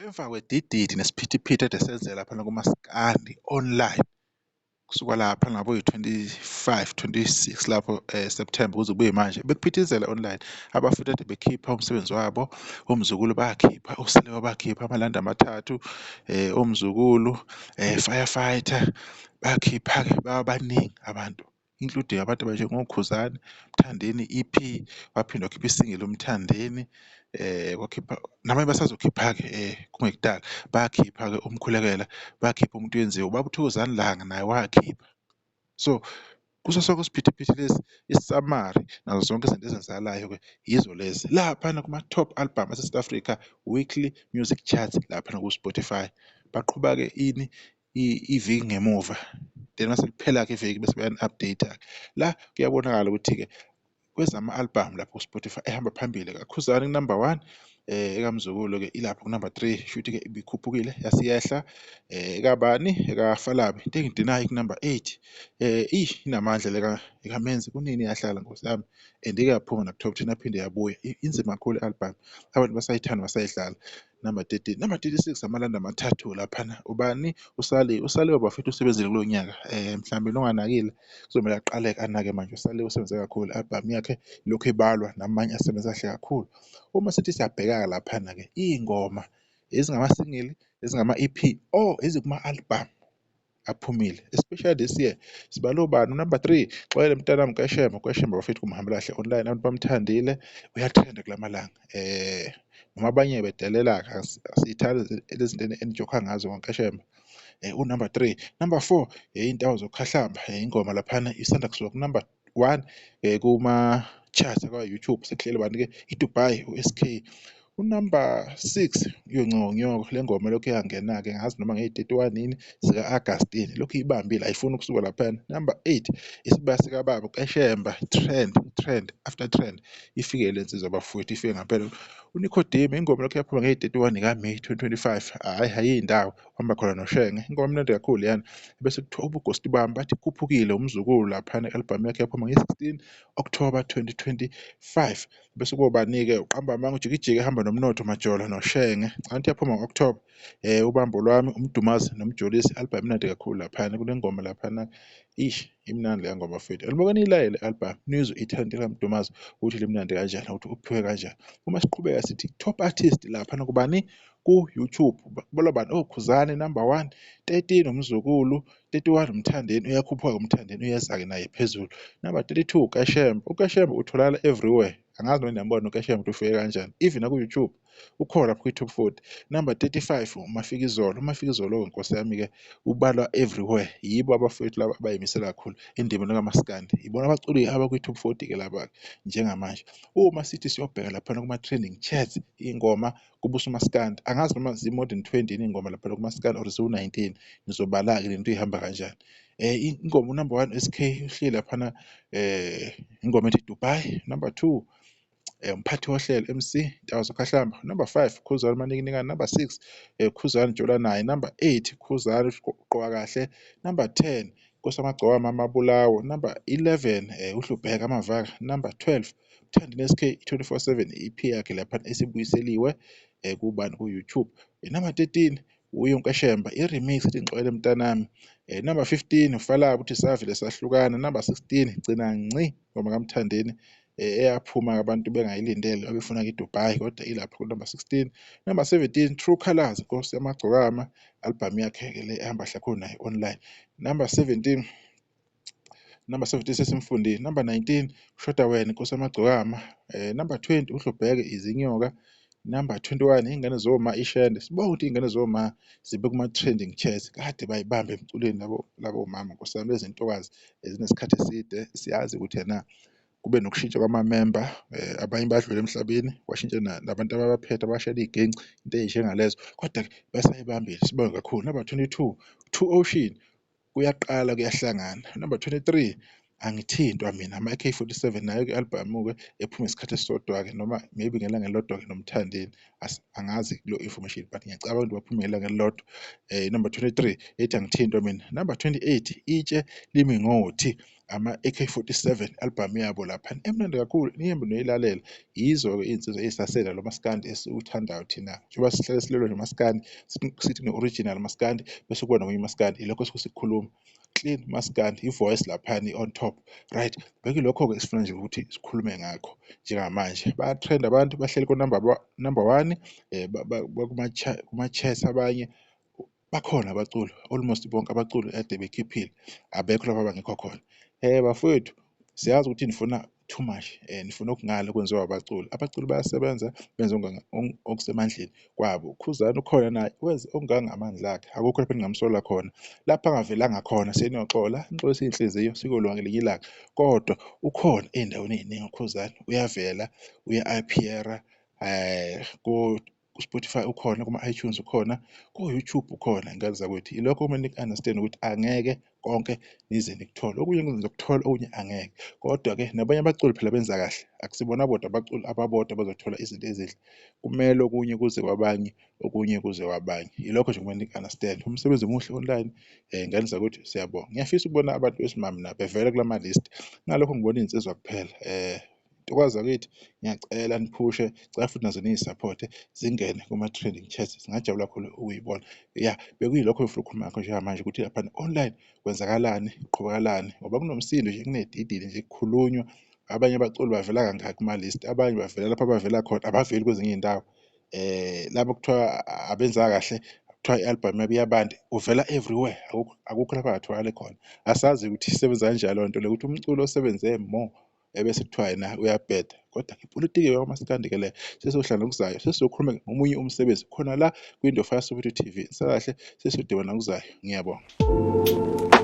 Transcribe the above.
Emva kwedididi nesiphithiphithi ade senzela laphana kumaskandi online kusuka lapha ngabo yi-25, 26 lapho September kuze kube manje bekuphithizela online abafundi ade bekhipha umsebenzi wabo, omzukulu bakhipha, oselewa bakhipha amalanda amathathu, omzukulu, firefighter bakhipha-ke babaningi abantu, including abantu abanjengoKhuzani, Mthandeni EP, waphinde wakhipha isingili uMthandeni, wakhipha nabanye basazokhipha-ke kungekudala, bakhipha-ke umkhulekela, bakhipha umuntu wenziwa, ubaba uThokozani Langa naye wakhipha. So kuso sonke isiphithiphithi lesi, isamari nazo zonke izinto ezenzakalayo-ke yizo lezi laphana kuma-top album ase-South Africa weekly music charts laphana ku-Spotify. Baqhuba-ke ini iviki ngemuva, then mase liphela-ke iviki bese bayani-update-a. La kuyabonakala ukuthi-ke kwezama-album lapho ku-Spotify ehamba phambili Khuzani ku-number 1, ekaMzukulu-ke ilapho ku-number 3, shuthi-ke ibikhuphukile yasiyehla, ekabani ekaFalabi into engidinayo ku-number 8, inamandla le ekaMenzi kunini yahlala Nkosi yami and ike yaphuma naku-top 10 yaphinde yabuya, inzima kakhulu i-album, abantu basayithanda basayidlala. Number 13, number 36 amalanda amathathu laphana, ubani? uSaliwe bafethu usebenzile kulo nyaka, mhlawumbe nonganakile kuzomele aqale-ke anake manje, uSaliwe usebenze kakhulu, i-album yakhe lokhu ibalwa namanye asebenza kahle kakhulu. Uma sithi siyabheka laphana-ke iy'ngoma ezingama-single, ezingama-EP or ezikuma-album aphumile, especially this year sibala obani, u-number 3 Xolele Mntanami Kashembe, uKashembe bafethu kumhambela kahle online, abantu bamthandile, uyatrenda kulamalanga, noma abanye bedelela-ke asiyithandi lezi zinto enijokha ngazo ngoKashembe. U-number 3, number 4 iy'ntawo zokukhahlamba, ingoma laphana isanda kusuka ku-number 1 kuma-charts akwa-YouTube, sekuhleli bani-ke iDubai, u-SK. U-number 6 uyoncika unyoko, le ngoma lokhu yangena-ke ngazi noma ngeyi-31 yini zika-Agustini, lokhu iyibambile ayifuni ukusuka laphana. Number 8 isibaya sikababa uKashemba, trend after trend, ifike le nsizwa bafowethu ifike ngampela. UNicodemus ingoma lokhu yaphuma ngeyi-31 kaMeyi 2025, hhayi ayiyindawo uhamba khona noShenge, ingoma emnandi kakhulu leyana. Bese kuthiwa ubuGhost Bami bathi khuphukile umzukulu laphana, i-album yakhe yaphuma nge-16 October 2025. Bese kubani-ke uqamba amanga ujikijiki ehamba nomnotho Majola noShenge, angithi yaphuma ngo-October. Ubambo Lwami, uMdumazi noMjolosi, i-album emnandi kakhulu laphana, kule ngoma laphana, imnandi leya ngoma mfethu. Alibuke niyilalele le-album nizwe ithalente likaMdumazi ukuthi limnandi kanjani, ukuthi uphiwe kanjani. Uma siqhubeka sithi top artist laphana kubani? Ku-YouTube kubalwa bani? Khuzani number 1, 13 uMzukulu, 31 uMthandeni, uyakhuphuka-ke uMthandeni uyeza-ke naye phezulu. Number 32 uKashembe, uKashembe utholakala everywhere, angazi noma niyambona uKashembe ukuthi ufike kanjani, even naku-YouTube ukhona lapho kwi-top 40. Number 35 uMafikizolo, uMafikizolo Nkosi yami-ke ubalwa everywhere, yibo abafowethu laba abayimisela kakhulu endimeni kamaskandi, ibona abaculi abakwi-top 40-ke laba-ke njengamanje. Uma sithi siyobheka laphana kuma-trending charts iy'ngoma kubusa umaskandi, angazi noma zi-more than 20 yini iy'ngoma laphana kumaskandi or ziwu-19, nizobala-ke le nto ihamba kanjani. Ingoma u-number 1 SK uhleli laphana, ingoma ethi Dubai. Number 2 umphathi wohlelo MC Intawo Zokhahlamba. Number 5 Khuzani Manikinikani. Number 6 Khuzani Jola naye. Number 8 Khuzani Gqoka Kahle. Number 10 Nkosi Amagcwama Mabulawo. Number 11 uHlubheka Amavaka. Number 12 Mthandeni SK 24/7 EP yakhe lapha esibuyiseliwe kubani ku-YouTube. Number 13 uYonkeshemba i-remix ethi Ngixolele Mntanami. Number 15 uFalaba uthi Savile Sahlukana. Number 16 Gcina Ngci ngoma kaMthandeni eyaphuma abantu bengayilindele abefuna iDubai kodwa ilapho ku-number 16. Number 17 True Colours Nkosi Yamagcokama, album yakhe-ke le ehamba hle kakhulu nayo online. Number 17 sesimfundile. Number 19 Shoda Wena Nkosi Yamagcokama. Number 20 uHlubheke Izinyoka. Number 21 Ingane Zoma Ishende. Sibonga ukuthi Ingane Zoma zibe kuma-trending charts, kade bayibambe emculweni labo mama Nkosi yami, lezi ntokazi zinesikhathi eside, siyazi ukuthi ena kube nokushintsha kwamamemba, abanye badlule emhlabeni, kwashintsha nabantu ababaphethe abashayela iy'ginci, into ey'njengalezo, kodwa-ke basayibambile, sibonge kakhulu. Number 22 Two Ocean, kuyaqala kuyahlangana. Number 23 Angithintwa Mina, ama-AK47 nayo-ke i-album-ke ephuma isikhathi esisodwa-ke, noma maybe ngelanga elilodwa-ke noMthandeni, angazi kulo information but ngiyacabanga ukuthi baphume ngelanga elilodwa. Number 23 ethi Angithintwa Mina. Number 28 Itshe Limi Ngothi, ama-AK47 album yabo lapha emnandi kakhulu, nihambe noyilalela. Yizo-ke iy'nsizwa ey'sasele lo maskandi esiwuthandayo thina, njengoba sihlale silelwe nje umaskandi sithi ne-original maskandi bese kuba nomunye umaskandi, ilokho esuke sikukhuluma. Clean maskandi, i-voice laphani on top, right? Bekuyilokho-ke esifuna nje ukuthi sikhulume ngakho njengamanje. Bayatrend abantu, bahleli number 1 kuma-charts abanye. Bakhona abaculi, almost bonke abaculi ade bekhiphile, abekho lapho abangekho khona. Bafowethu, siyazi ukuthi nifuna too much, nifuna okungale okwenziwa abaculi. Abaculi bayasebenza benze okusemandleni kwabo. Khuzani ukhona naye wenze okungangamandla akhe, akukho lapho eningamsola khona. Lapho angavelanga khona seniyoxola, nixolise iy'nhliziyo sikulo ngelinye ilanga. Kodwa ukhona ey'ndaweni ey'ningi uKhuzani, uyavela, uya-appear-a ku-Spotify ukhona, kuma-iTunes ukhona, ku-YouTube ukhona ngale zakwethu. Ilokho okumele niku-understand-e ukuthi angeke konke nize nikuthole, okunye nizokuthola, okunye angeke. Kodwa-ke nabanye abaculi phela benza kahle, akusibona bodwa abaculi ababodwa abazothola izinto ezihle. Kumele okunye kuze kwabanye, okunye kuze kwabanye. Ilokho nje okumele niku-understand-e. Umsebenzi omuhle online, ngani zakwethu siyabonga. Ngiyafisa ukubona abantu besimame nabo bevela kulama-list, ngalokho ngibona iy'nsizwa kuphela. Ntokazi yakithi, ngiyacela niphushe, cela futhi nazo niyi-support-e, zingene kuma-trending charts, singajabula kakhulu ukuyibona. Ya, bekuyilokho engifuna ukukhuluma ngakho njengamanje ukuthi laphana online kwenzakalani, kuqhubakalani, ngoba kunomsindo nje, kunedidili nje, kukhulunywa. Abanye abaculi bavela kangaka kuma-list, abanye bavela lapho abavela khona, abaveli kwezinye iy'ndawo. Laba ekuthiwa abenza kahle, kuthiwa i-album yabo iyabanda, uvela everywhere, akukho lapho angatholakali khona. Asazi ukuthi isebenza kanjani leyo nto leyo, ukuthi umculo osebenze more ebese kuthiwa yena uyabheda. Kodwa ipolitiki yakwaMaskandi-ke le, sesiyohlala ngokuzayo, sesizokhuluma ngomunye umsebenzi khona la kwi-Window 5 Soweto TV. Kusakahle sesiyodibana ngokuzayo. Ngiyabonga.